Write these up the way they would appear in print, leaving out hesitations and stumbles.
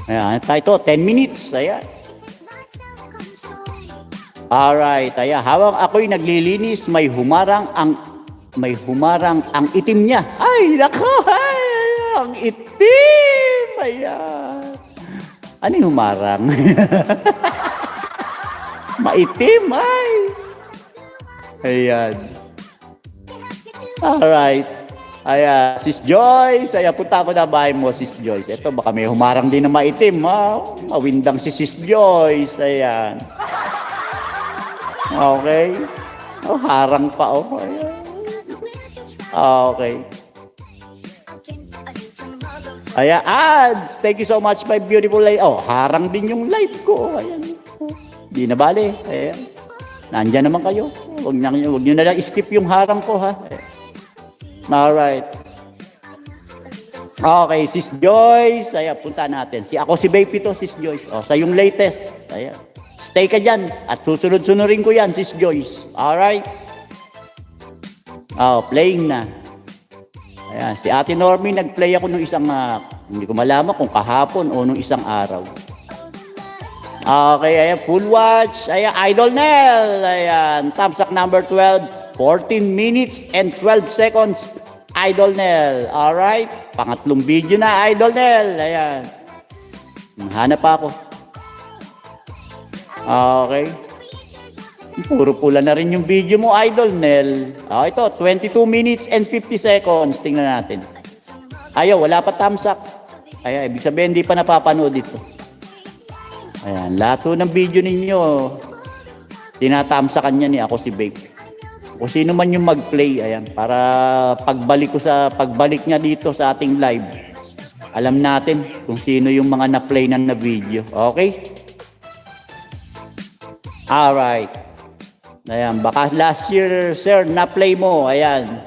Ayan, tayo 10 minutes. Ayan. Alright, ayan. Habang ako'y naglilinis, may humarang ang itim niya. Ay, nako! Ay, ang itim! Ayan. Ano yung humarang? Maitim, ay! Ayan. Alright. Ayan, Sis Joyce. Ayan, punta ako na bahay mo, Sis Joyce. Ito, baka may humarang din na maitim, ha? Mawindang si Sis Joyce. Ayan. Okay. Oh, harang pa, oh. Ayan. Okay. Ayan, ads. Thank you so much, my beautiful life. Oh, harang din yung life ko. Ayan. Di na bale. Ayan. Nandyan naman kayo. Huwag nyo na lang skip yung harang ko, ha? Alright. Okay, Sis Joyce. Ayan, punta natin. Ako si Baby to, Sis Joyce. Oh, sa yung latest. Ayan. Stay ka dyan. At susunod-sunurin ko yan, Sis Joyce. Alright? Oh, playing na. Ayan, si Ate Normie, nag-play ako nung isang, hindi ko malaman kung kahapon o nung isang araw. Okay, ayan, full watch. Ayan, Idol Nel. Ayan, thumbs up number 12. 14 minutes and 12 seconds. Idol Nel. Alright? Pangatlong video na, Idol Nel. Ayan. Hanap pa ako. Okay. Puro pula na rin yung video mo, Idol Nel. Ito, 22 minutes and 50 seconds. Tingnan natin. Ayaw, wala pa thumbs up. Ayan, ibig sabihin, hindi pa napapanood ito. Ayan, lahat ng video ninyo, tinatamsakan niya ni Ako si Babe. Kung sino man yung mag-play, ayan, para pagbalik niya dito sa ating live, alam natin kung sino yung mga na-play na video. Okay? Alright. Ayan, baka last year, sir, na-play mo. Ayan.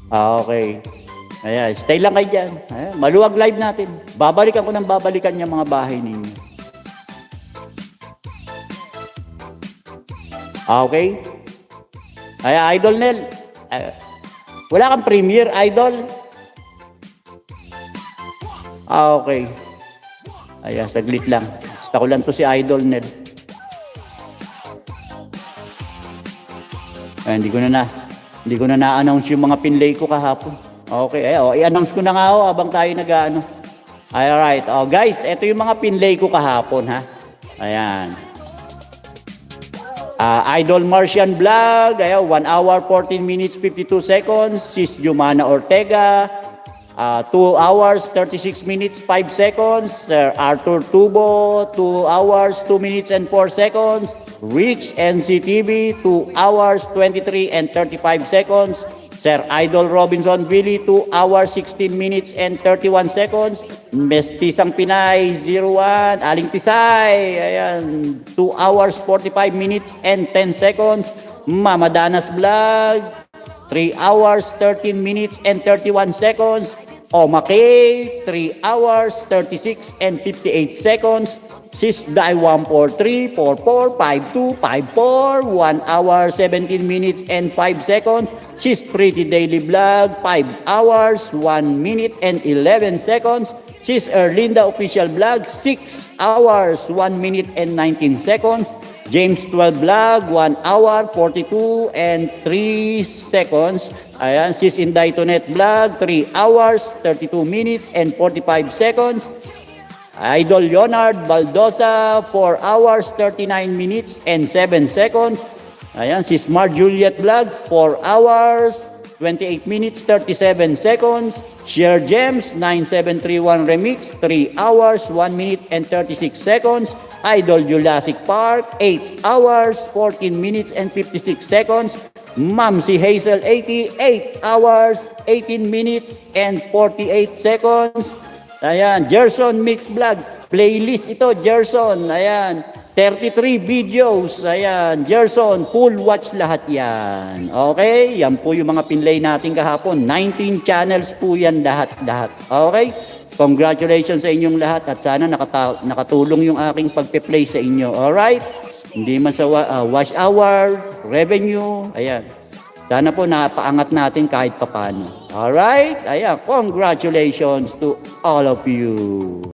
Okay. Ayan, stay lang kayo dyan. Ayan, maluwag live natin. Babalikan ko ng babalikan yung mga bahay ninyo. Okay? Ayan, Idol Nel. Wala kang premiere, Idol? Okay. Ayan, saglit lang. Basta ko lang to si Idol Nel. Ay, hindi ko na na-announce yung mga pinlay ko kahapon. Okay, i-announce ko na nga habang tayo nag-ano. Alright, guys, ito yung mga pinlay ko kahapon, ha. Ayan. Idol Martian Vlog, 1 hour 14 minutes 52 seconds. Sis Jumana Ortega, 2 hours 36 minutes 5 seconds. Sir Arthur Tubo, 2 hours 2 minutes and 4 seconds. Rich NCTV, 2 hours 23 and 35 seconds. Sir Idol Robinson Billy, 2 hours 16 minutes and 31 seconds. Mestisang Pinay, 01. Aling Tisay, ayan, 2 hours 45 minutes and 10 seconds. Mama Danas Vlog, 3 hours 13 minutes and 31 seconds. Oma K, 3 hours 36 and 58 seconds. Sis Dai 143 44 52 54, 1 hour 17 minutes and 5 seconds. Sis Pretty Daily Vlog, 5 hours 1 minute and 11 seconds. Sis Erlinda Official Vlog, 6 hours 1 minute and 19 seconds. James 12 Vlog, 1 hour 42 and 3 seconds. Ayan, Sis Inday Tonet Vlog, 3 hours 32 minutes and 45 seconds. Idol Leonard Baldosa, 4 hours 39 minutes and 7 seconds. Ayan, si Smart Juliet Vlog, 4 hours 28 minutes 37 seconds. Share Gems 9731 Remix, 3 hours 1 minute and 36 seconds. Idol Jurassic Park, 8 hours 14 minutes and 56 seconds. Ma'am si Hazel 88 hours 18 minutes and 48 seconds. Ayan, Gerson Mix Vlog. Playlist ito, Gerson. Ayan, 33 videos. Ayan, Gerson, full watch lahat yan. Okay, yan po yung mga pinlay natin kahapon. 19 channels po yan lahat. Okay, congratulations sa inyong lahat at sana nakatulong yung aking pagpe-play sa inyo. Alright, hindi man sa watch hour, revenue, ayan. Sana po napaangat natin kahit papano. Alright? Ayan, congratulations to all of you.